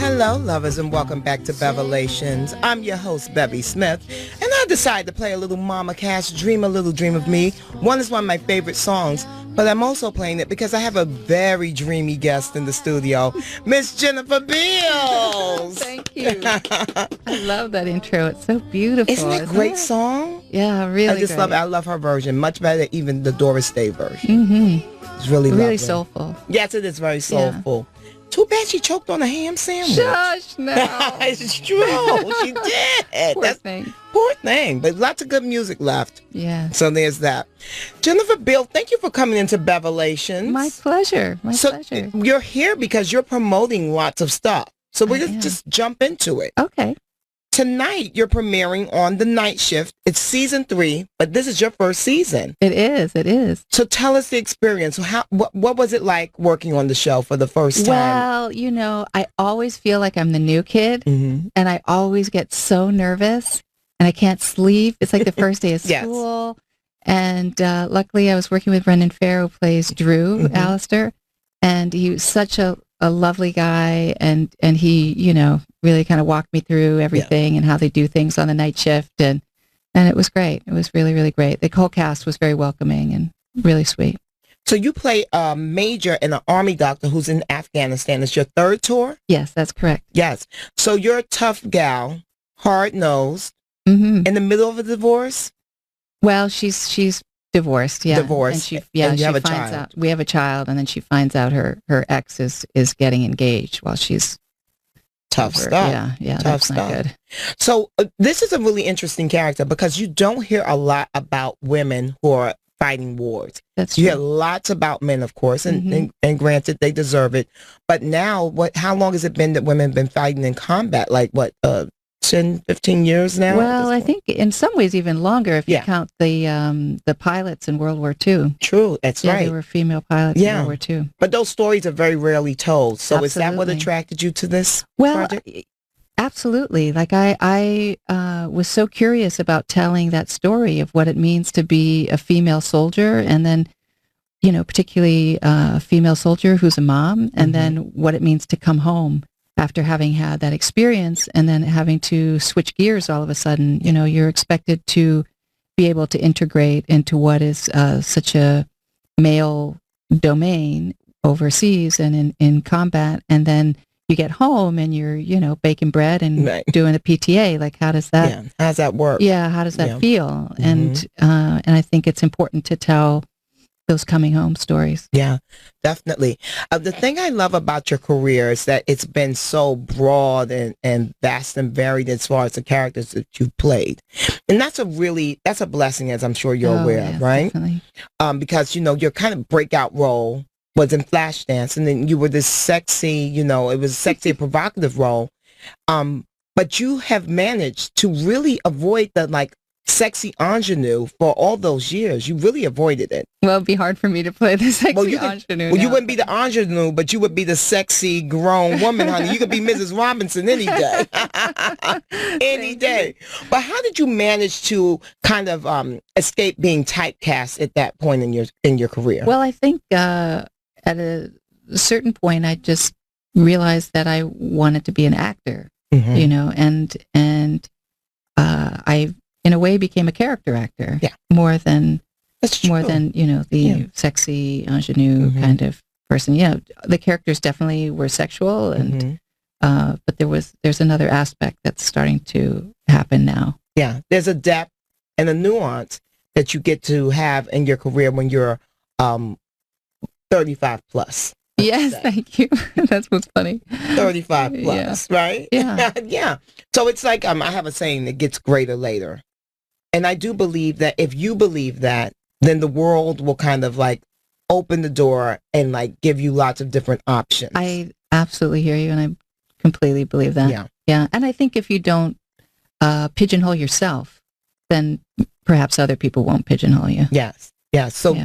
Hello, lovers, and welcome back to Bevelations. I'm your host, Bevy Smith, and I decided to play a little Mama Cass, Dream a Little Dream of Me. One is one of my favorite songs, but I'm also playing it because I have a very dreamy guest in the studio, Miss Jennifer Beals. Thank you. I love that intro. It's so beautiful. Isn't it a great song? Yeah, really I just great. love it. I love her version, much better than even the Doris Day version. Mm-hmm. It's really lovely. Really soulful. Yes, it is very soulful. Yeah. Too bad she choked on a ham sandwich. Shush, no. It's true. She did. Poor thing. Poor thing. But lots of good music left. Yeah. So there's that. Jennifer Beals, thank you for coming into Bevelations. My pleasure. My pleasure. You're here because you're promoting lots of stuff. So we're going to just jump into it. Okay. Tonight, you're premiering on The Night Shift. It's season 3, but this is your first season. It is. It is. So tell us the experience. What was it like working on the show for the first time? Well, you know, I always feel like I'm the new kid, and I always get so nervous, and I can't sleep. It's like the first day of school. And luckily, I was working with Brendan Fair, who plays Drew, Alistair, and he was such a lovely guy, and he, you know, really kind of walked me through everything and how they do things on the night shift, and it was great. It was really, really great. The whole cast was very welcoming and really sweet. So you play a major and an army doctor who's in Afghanistan. It's your third tour? Yes, that's correct. Yes. So you're a tough gal, hard-nosed, in the middle of a divorce? Well, she's divorced, yeah. Divorced. And she have a finds child. out we have a child, and then she finds out her ex is getting engaged while she's tough over. stuff. Yeah, tough that's stuff. not good. So this is a really interesting character because you don't hear a lot about women who are fighting wars. That's you true. hear lots about men, of course, and granted they deserve it. But now, how long has it been that women have been fighting in combat? Like what? 10, 15 years now? Well, I think in some ways even longer if you count the pilots in World War II. True, that's right. There were female pilots in World War II. But those stories are very rarely told. So Absolutely. Is that what attracted you to this project? Absolutely. Like I was so curious about telling that story of what it means to be a female soldier, and then, you know, particularly a female soldier who's a mom, and then what it means to come home after having had that experience and then having to switch gears all of a sudden. You know, you're expected to be able to integrate into what is such a male domain overseas and in combat, and then you get home and you're, you know, baking bread and doing a PTA. Like, how does that? Yeah. How does that work? Yeah, how does that feel? And I think it's important to tell those coming home stories. Yeah, definitely. The thing I love about your career is that it's been so broad and vast and varied as far as the characters that you've played. And that's a blessing, as I'm sure you're aware of, right? Definitely. Because, you know, your kind of breakout role was in Flashdance, and then you were this sexy, you know, it was a sexy, provocative role. But you have managed to really avoid the, like, sexy ingenue for all those years. You really avoided it. Well, it'd be hard for me to play the sexy ingenue. Well, you wouldn't be the ingenue, but you would be the sexy grown woman, honey. You could be Mrs. Robinson any day. Any day. But how did you manage to kind of escape being typecast at that point in your career? Well, I think at a certain point, I just realized that I wanted to be an actor, you know, and I, in a way, became a character actor more than you know, the sexy ingenue kind of person. Yeah, the characters definitely were sexual, and but there's another aspect that's starting to happen now. Yeah, there's a depth and a nuance that you get to have in your career when you're 35 plus. Yes, thank you. That's what's funny. 35 plus, right? Yeah. Yeah. So it's like, I have a saying that gets greater later. And I do believe that if you believe that, then the world will kind of like open the door and like give you lots of different options. I absolutely hear you, and I completely believe that. Yeah. Yeah. And I think if you don't pigeonhole yourself, then perhaps other people won't pigeonhole you. Yes. Yes. So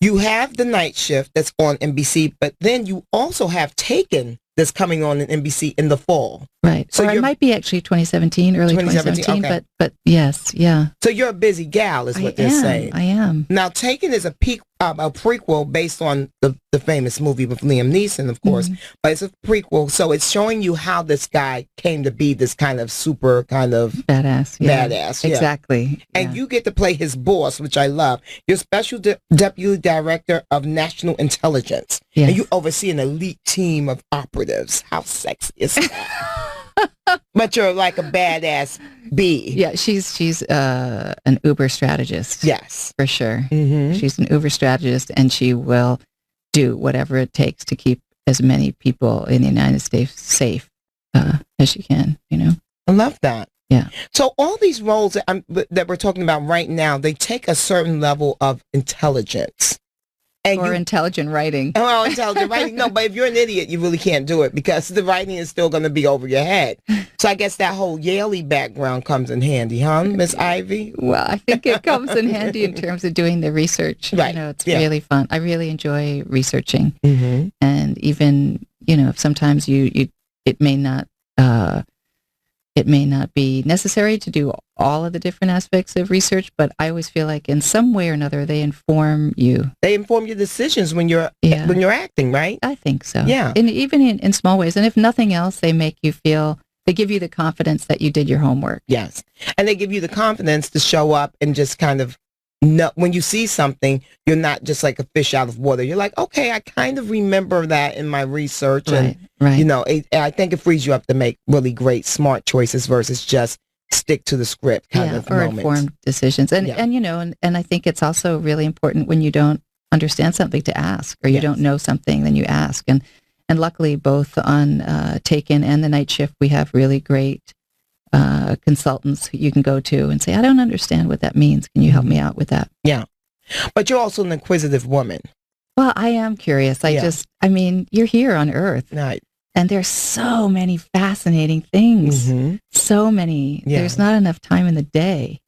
you have The Night Shift that's on NBC, but then you also have Taken that's coming on NBC in the fall. Right. So it might be actually 2017, early 2017, but yes, yeah. So you're a busy gal is what they're saying. I am. Now, Taken is a a prequel based on the famous movie with Liam Neeson, of course, but it's a prequel. So it's showing you how this guy came to be this kind of super kind of badass. Yeah. Exactly. And you get to play his boss, which I love. You're special deputy director of national intelligence. Yes. And you oversee an elite team of operatives. How sexy is that? But you're like a badass bee. Yeah, she's an Uber strategist. Yes. For sure. Mm-hmm. She's an Uber strategist, and she will do whatever it takes to keep as many people in the United States safe as she can, you know? I love that. Yeah. So all these roles that we're talking about right now, they take a certain level of intelligence. Or intelligent writing. Oh, intelligent writing. No, but if you're an idiot, you really can't do it because the writing is still going to be over your head. So I guess that whole Yale background comes in handy, huh, Miss Ivy? Well, I think it comes in handy in terms of doing the research. Right. You know, it's really fun. I really enjoy researching. Mm-hmm. And even, you know, sometimes it may not be necessary to do all of the different aspects of research, but I always feel like in some way or another they inform you. They inform your decisions when you're acting, right? I think so. Yeah. And even in small ways. And if nothing else, they make you feel, they give you the confidence that you did your homework. Yes. And they give you the confidence to show up and just kind of know when you see something, you're not just like a fish out of water. You're like, okay, I kind of remember that in my research. Right. You know, I think it frees you up to make really great, smart choices versus just stick to the script kind of or moments. Informed decisions. And you know, and I think it's also really important when you don't understand something to ask, or you don't know something, then you ask. And luckily, both on Taken and the Night Shift, we have really great consultants who you can go to and say, I don't understand what that means. Can you help me out with that? Yeah. But you're also an inquisitive woman. Well, I am curious. I mean, you're here on Earth. Right. And there's so many fascinating things. Mm-hmm. So many. Yeah. There's not enough time in the day.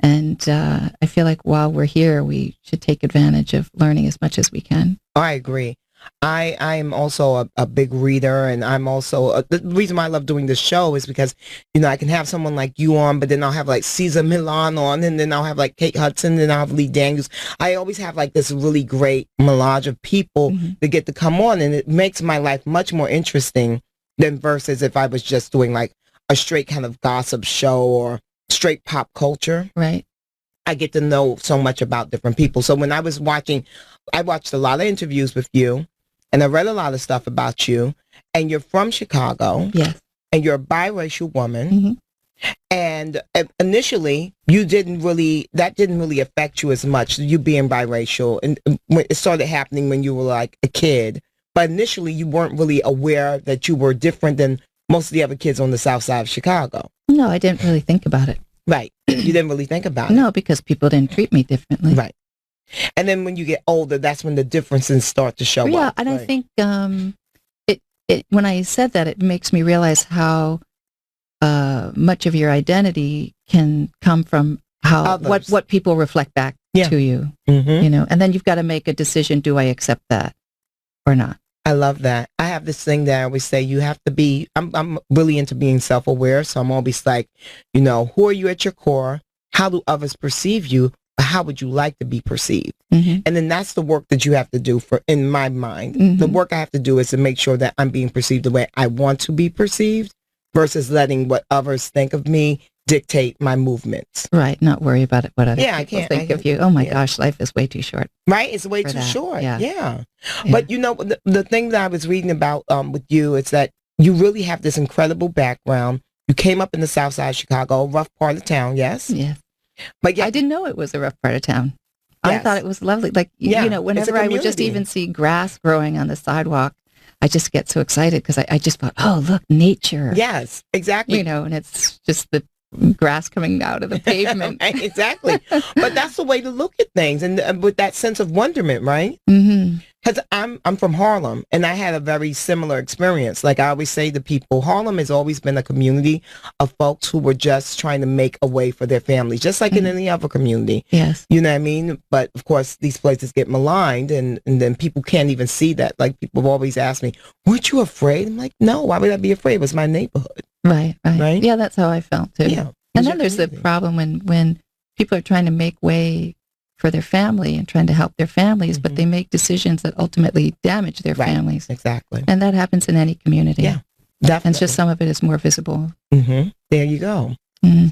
And I feel like while we're here, we should take advantage of learning as much as we can. I agree. I am also a big reader, and I'm also the reason why I love doing this show is because, you know, I can have someone like you on, but then I'll have like Cesar Millan on, and then I'll have like Kate Hudson, and then I'll have Lee Daniels. I always have like this really great melange of people that get to come on, and it makes my life much more interesting than versus if I was just doing like a straight kind of gossip show or straight pop culture. Right. I get to know so much about different people. So when I was watching, I watched a lot of interviews with you, and I read a lot of stuff about you, and you're from Chicago. Yes. And you're a biracial woman. And initially, that didn't really affect you as much, you being biracial. And when it started happening when you were like a kid. But initially, you weren't really aware that you were different than most of the other kids on the south side of Chicago. No, I didn't really think about it. Right. You didn't really think about it. No, because people didn't treat me differently. Right. And then when you get older, that's when the differences start to show up. Yeah, and right. I think when I said that, it makes me realize how much of your identity can come from how what people reflect back to you. You know, and then you've got to make a decision: do I accept that or not? I love that. I have this thing that I always say, you have to be, I'm really into being self-aware. So I'm always like, you know, who are you at your core? How do others perceive you? How would you like to be perceived? And then that's the work that you have to do in my mind. The work I have to do is to make sure that I'm being perceived the way I want to be perceived versus letting what others think of me dictate my movements. Right. Not worry about it. What other people think of you. Oh my gosh, life is way too short. Right. It's way too short. Yeah. But you know, the thing that I was reading about with you is that you really have this incredible background. You came up in the south side of Chicago, a rough part of town. Yes. Yes. But I didn't know it was a rough part of town. Yes. I thought it was lovely. Like, you know, whenever I would just even see grass growing on the sidewalk, I just get so excited because I just thought, oh, look, nature. Yes, exactly. You know, and it's just the grass coming out of the pavement. Right, exactly. But that's the way to look at things, and with that sense of wonderment, right? Because I'm from Harlem, and I had a very similar experience. Like I always say to people, Harlem has always been a community of folks who were just trying to make a way for their families, just like in any other community. Yes. You know what I mean? But of course, these places get maligned, and then people can't even see that. Like people have always asked me, weren't you afraid? I'm like, no, why would I be afraid? It was my neighborhood. Right. Yeah, that's how I felt too. Yeah. And then there's the problem when people are trying to make way for their family and trying to help their families, but they make decisions that ultimately damage their families. Exactly. And that happens in any community. Yeah, definitely. And it's just some of it is more visible. There you go.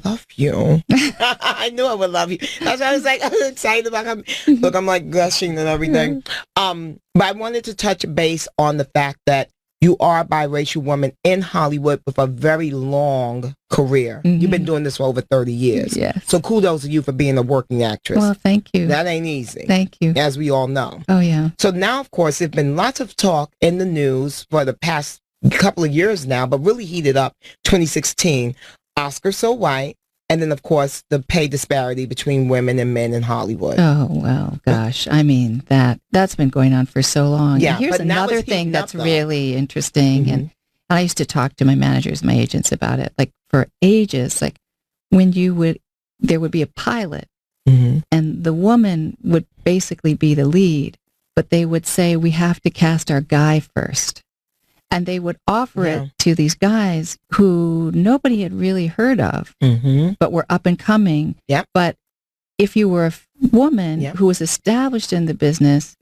Love you. I knew I would love you. That's why I was like, I was excited about him. Look, I'm like gushing and everything. But I wanted to touch base on the fact that you are a biracial woman in Hollywood with a very long career. You've been doing this for over 30 years. Yes. So kudos to you for being a working actress. Well, thank you. That ain't easy. Thank you. As we all know. Oh, yeah. So now, of course, there's been lots of talk in the news for the past couple of years now, but really heated up 2016. Oscar So White, and then, of course, the pay disparity between women and men in Hollywood. Oh, well, gosh. I mean, that's been going on for so long. Yeah, and here's but now another it's thing heating that's up, though. really interesting. And I used to talk to my managers, my agents about it. Like, for ages, like, there would be a pilot, and the woman would basically be the lead, but they would say, we have to cast our guy first. And they would offer it to these guys who nobody had really heard of, but were up and coming. Yep. But if you were a woman who was established in the business,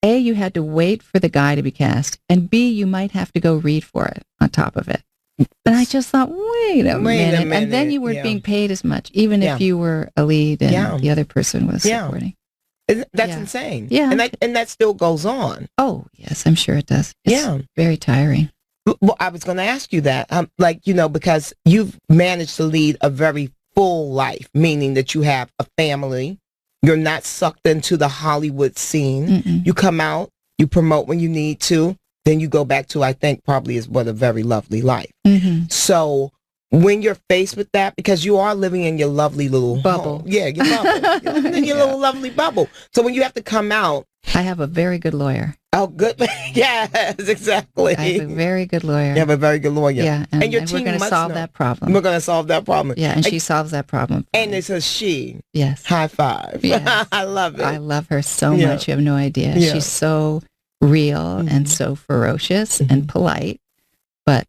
A, you had to wait for the guy to be cast, and B, you might have to go read for it on top of it. And I just thought, wait a minute. And then you weren't being paid as much, even if you were a lead and the other person was supporting. That's insane. Yeah. And that still goes on. Oh, yes, I'm sure it does. It's very tiring. Well, I was going to ask you that, because you've managed to lead a very full life, meaning that you have a family. You're not sucked into the Hollywood scene. You come out, you promote when you need to, then you go back to, I think, probably is what a very lovely life. So when you're faced with that, because you are living in your lovely little bubble. Home. Yeah, your bubble. You're living in your little lovely bubble. So when you have to come out. I have a very good lawyer. Oh, good. Yes, exactly. I have a very good lawyer. You have a very good lawyer. Yeah, and your we're team going to solve that problem. We're going to solve that problem. Yeah, and she solves that problem. And it's a she. Yes. High five. Yes. I love it. I love her so much. You have no idea. Yeah. She's so real and so ferocious and polite, but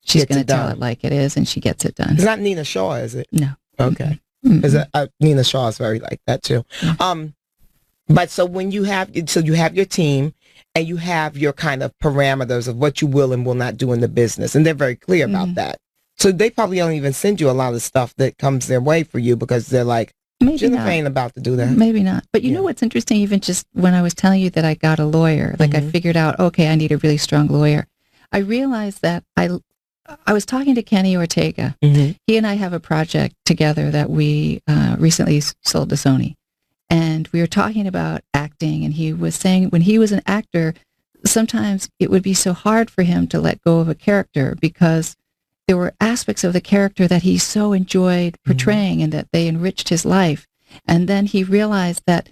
she's going to tell it like it is, and she gets it done. It's not Nina Shaw, is it? No. Okay. Nina Shaw is very like that too. But so when you have your team and you have your kind of parameters of what you will and will not do in the business, and they're very clear about that. So they probably don't even send you a lot of stuff that comes their way for you because they're like, Jennifer ain't about to do that. Maybe not. But you know what's interesting? Even just when I was telling you that I got a lawyer, like I figured out, okay, I need a really strong lawyer. I realized that I was talking to Kenny Ortega. He and I have a project together that we recently sold to Sony. And we were talking about acting, and he was saying when he was an actor, sometimes it would be so hard for him to let go of a character because there were aspects of the character that he so enjoyed portraying and that they enriched his life. And then he realized that,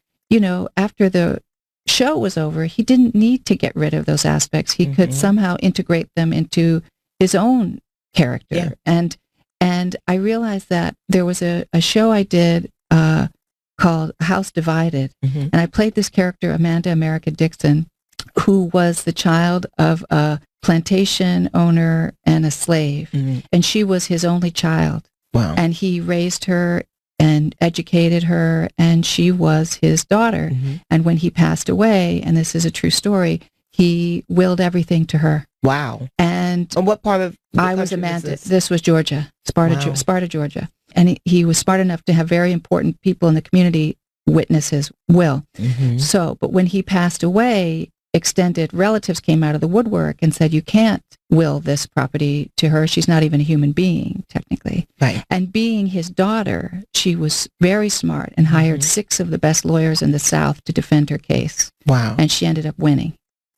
after the show was over, he didn't need to get rid of those aspects. He could somehow integrate them into his own character. Yeah. And I realized that there was a show I did called House Divided. And I played this character, Amanda America Dixon, who was the child of a plantation owner and a slave. And she was his only child. Wow. And he raised her and educated her, and she was his daughter. And when he passed away, and this is a true story, he willed everything to her. Wow. And what part of the I was Amanda. Was this was Georgia, Sparta, Georgia. And he was smart enough to have very important people in the community witness his will. So, but when he passed away, extended relatives came out of the woodwork and said, you can't will this property to her. She's not even a human being, technically. Right. And being his daughter, she was very smart and hired 6 of the best lawyers in the South to defend her case. Wow. And she ended up winning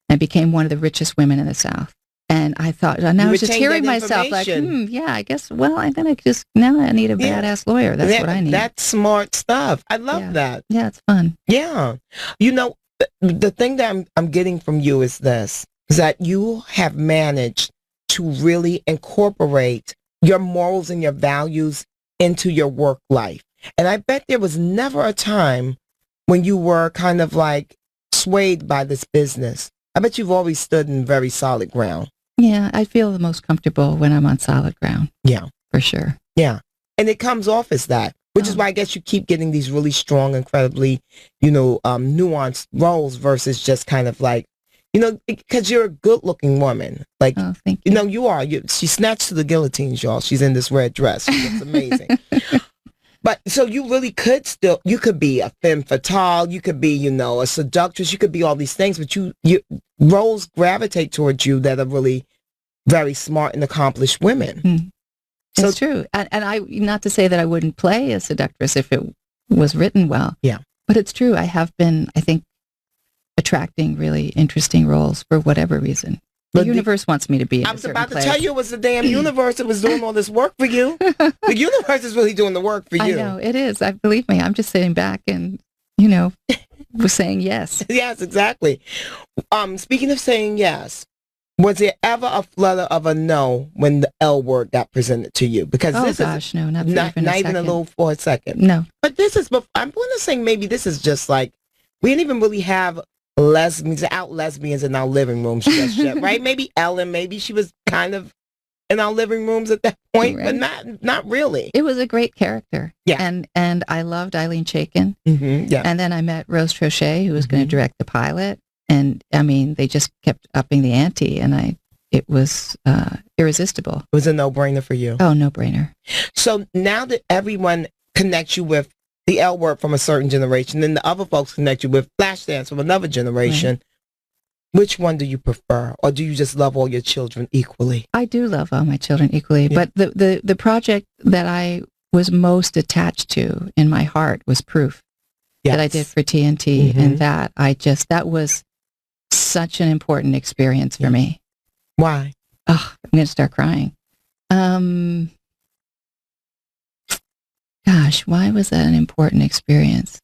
and became one of the richest women in the South. And I thought, and I was just hearing myself like, I guess, now I need a badass lawyer. That's what I need. That's smart stuff. I love that. Yeah, it's fun. Yeah. The thing that I'm getting from you is this, is that you have managed to really incorporate your morals and your values into your work life. And I bet there was never a time when you were kind of like swayed by this business. I bet you've always stood in very solid ground. Yeah, I feel the most comfortable when I'm on solid ground. Yeah. For sure. Yeah. And it comes off as that, which is why I guess you keep getting these really strong, incredibly, nuanced roles versus just kind of like, because you're a good-looking woman. Like, oh, thank you. You are. She snatched to the guillotines, y'all. She's in this red dress. She looks amazing. But so you really you could be a femme fatale, you could be, a seductress, you could be all these things, but you roles gravitate towards you that are really very smart and accomplished women. Mm. It's true. And I, not to say that I wouldn't play a seductress if it was written well. Yeah. But it's true. I have been, I think, attracting really interesting roles for whatever reason. The universe wants me to be in I was a certain about place. to tell you it was the damn universe that was doing all this work for you. The universe is really doing the work for you. I know, it is. Believe me, I'm just sitting back and, was saying yes. Yes, exactly. Speaking of saying yes, was there ever a flutter of a no when the L word got presented to you? Because no, not even a little for a second. No. But I'm going to say maybe this is just like, we didn't even really have lesbians in our living rooms just yet, right? Maybe Ellen, maybe she was kind of in our living rooms at that point, right. But not really. It was a great character. Yeah. And I loved Eileen Chaikin. Mm-hmm, yeah. And then I met Rose Trochet, who was going to direct the pilot. And I mean, they just kept upping the ante, and it was irresistible. It was a no-brainer for you. Oh, no-brainer. So now that everyone connects you with the L word from a certain generation, then the other folks connect you with Flashdance from another generation. Right. Which one do you prefer, or do you just love all your children equally? I do love all my children equally, yeah. But the project that I was most attached to in my heart was Proof, that I did for TNT, and that was such an important experience for me. Why? Oh, I'm going to start crying. Gosh, why was that an important experience?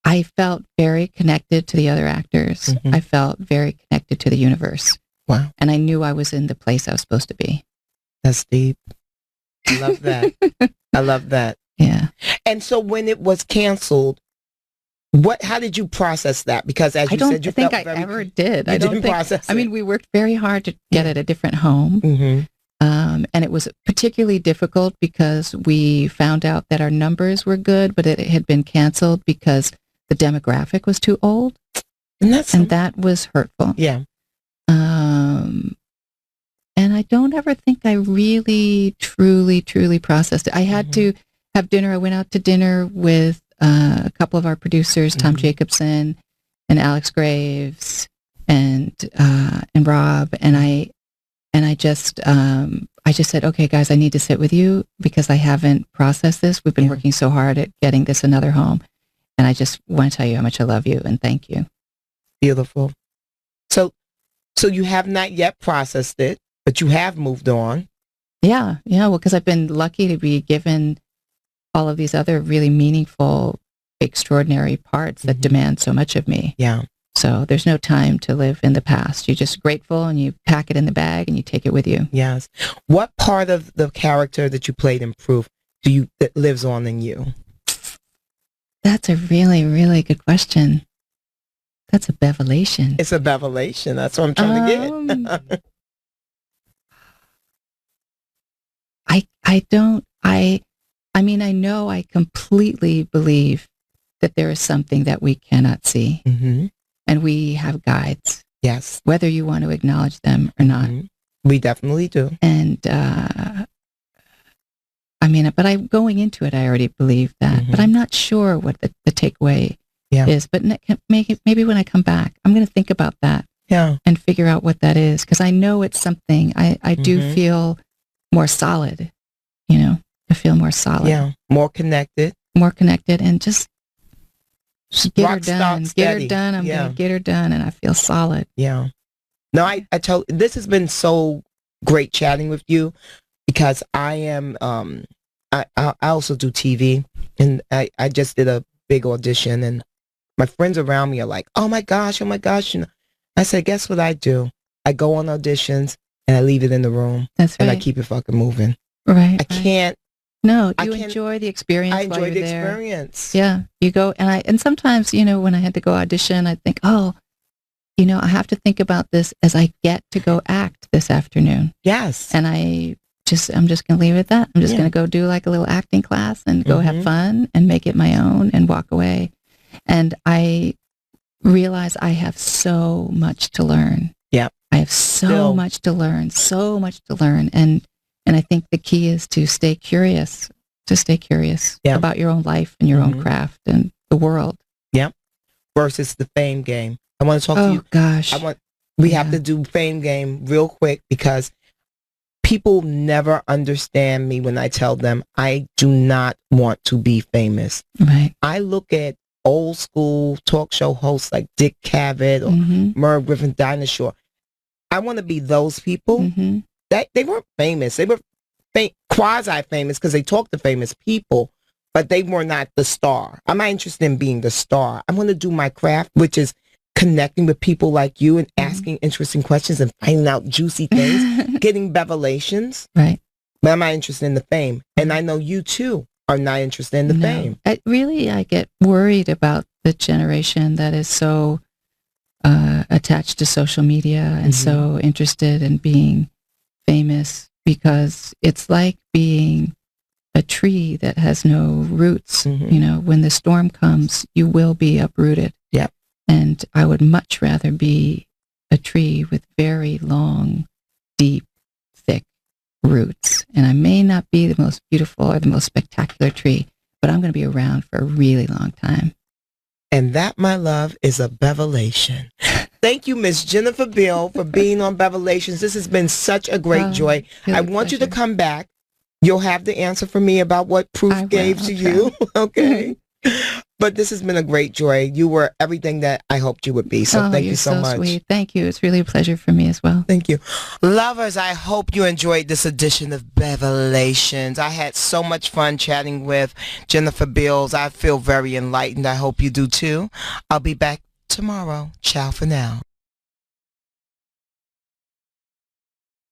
I felt very connected to the other actors. Mm-hmm. I felt very connected to the universe. Wow. And I knew I was in the place I was supposed to be. That's deep. I love that. I love that. Yeah. And so when it was canceled, how did you process that? Because as you said, you felt I ever did. I didn't process it. I mean, we worked very hard to get it a different home. Mm-hmm. And it was particularly difficult because we found out that our numbers were good, but it had been canceled because the demographic was too old. And that was hurtful. Yeah. And I don't ever think I really, truly processed it. I had to have dinner. I went out to dinner with a couple of our producers, Tom Jacobson and Alex Graves and Rob. And I just said, okay, guys, I need to sit with you because I haven't processed this. We've been working so hard at getting this another home. And I just want to tell you how much I love you and thank you. Beautiful. So you have not yet processed it, but you have moved on. Yeah. Well, because I've been lucky to be given all of these other really meaningful, extraordinary parts that demand so much of me. Yeah. So there's no time to live in the past. You're just grateful and you pack it in the bag and you take it with you. Yes. What part of the character that you played in Proof that lives on in you? That's a really, really good question. That's a bevelation. It's a bevelation. That's what I'm trying to get. I know I completely believe that there is something that we cannot see. Mm-hmm. And we have guides. Yes. Whether you want to acknowledge them or not. We definitely do. And, but going into it, I already believe that. But I'm not sure what the takeaway is. But maybe when I come back, I'm going to think about that. Yeah. And figure out what that is. Because I know it's something. I do feel more solid. I feel more solid. Yeah. More connected. And just get her done. Get her done. I'm going to get her done. And I feel solid. Yeah. No, I tell this has been so great chatting with you because I am, I also do TV and I just did a big audition and my friends around me are like, oh my gosh. I said, guess what I do? I go on auditions and I leave it in the room. That's right. And I keep it fucking moving. Right. I can't. No, you enjoy the experience. I enjoy the there. experience. Yeah, you go and sometimes when I had to go audition, I think, I have to think about this as I get to go act this afternoon. Yes, and I I'm just going to leave it at that. I'm just Yeah. going to go do like a little acting class and go have Mhm. fun and make it my own and walk away. And I realize I have so much to learn. Yep. I have so Still. much to learn, so much to learn. And I think the key is to stay curious, Yeah. about your own life and your own Mhm. craft and the world. Versus the fame game. I want to talk to Oh you. gosh. We have Yeah. to do fame game real quick because people never understand me when I tell them I do not want to be famous. Right. I look at old school talk show hosts like Dick Cavett or Mm-hmm. Merv Griffin Dinosaur. I want to be those people. Mm-hmm. That they weren't famous. They were quasi famous because they talked to famous people, but they were not the star. I'm not interested in being the star. I want to do my craft, which is connecting with people like you and asking interesting questions and finding out juicy things, getting bevelations. Right. But I'm not interested in the fame. And I know you too are not interested in the fame. I get worried about the generation that is so attached to social media and so interested in being famous, because it's like being a tree that has no roots. Mhm. You know, when the storm comes, you will be uprooted. Yep. And I would much rather be a tree with very long, deep, thick roots. And I may not be the most beautiful or the most spectacular tree, but I'm going to be around for a really long time. And that, my love, is a bevelation. Thank you, Miss Jennifer Beal, for being on Bevelations. This has been such a great joy. Really I want you to pleasure. come back. You'll have the answer for me about what proof I will. gave to I'll you. Okay. But this has been a great joy. You were everything that I hoped you would be. So thank you're you so much. Sweet. Thank you. It's really a pleasure for me as well. Thank you. Lovers, I hope you enjoyed this edition of Bevelations. I had so much fun chatting with Jennifer Beals. I feel very enlightened. I hope you do too. I'll be back tomorrow. Ciao for now.